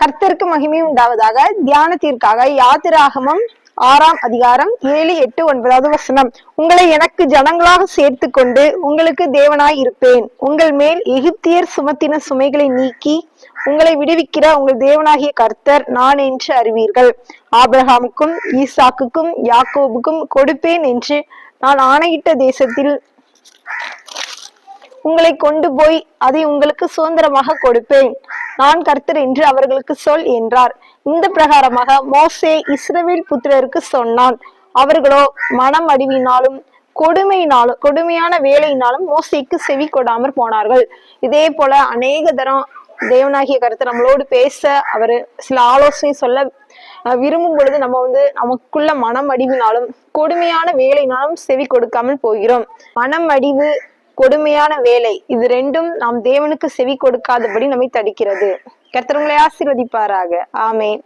கர்த்தருக்கு மகிமை உண்டாவதாக. தியானத்திற்காக யாத்திராகமம் 6ஆம் அதிகாரம் 7, 8, 9வது வசனம். உங்களை எனக்கு ஜனங்களாக சேர்த்து கொண்டு உங்களுக்கு தேவனாய் இருப்பேன். உங்கள் மேல் எகிப்தியர் சுமத்தின சுமைகளை நீக்கி உங்களை விடுவிக்கிற உங்கள் தேவனாகிய கர்த்தர் நான் என்று அறிவீர்கள். ஆபிரகாமுக்கும் ஈசாக்குக்கும் யாக்கோபுக்கும் கொடுப்பேன் என்று நான் ஆணையிட்ட தேசத்தில் உங்களை கொண்டு போய் அதை உங்களுக்கு சுதந்திரமாக கொடுப்பேன். நான் கர்த்தர் என்று அவர்களுக்கு சொல் என்றார். இந்த பிரகாரமாக மோசே இஸ்ரவேல் புத்திரருக்கு சொன்னான். அவர்களோ மனம் அடிவினாலும் கொடுமையான வேலையினாலும் மோசேக்கு செவி கொடாமற் போனார்கள். இதே போல அநேக தரம் தேவனாகிய கர்த்தர் நம்மளோடு பேச அவர் சில ஆலோசனை சொல்ல விரும்பும் பொழுது நம்ம நமக்குள்ள மனம் அடிவினாலும் கொடுமையான வேலையினாலும் செவி கொடுக்காமல் போகிறோம். மனம் அடிவு, கொடுமையான வேலை, இது ரெண்டும் நாம் தேவனுக்கு செவி கொடுக்காதபடி நம்மை தடுக்கிறது. கர்த்தர் உங்களை ஆசீர்வதிப்பாராக. ஆமென்.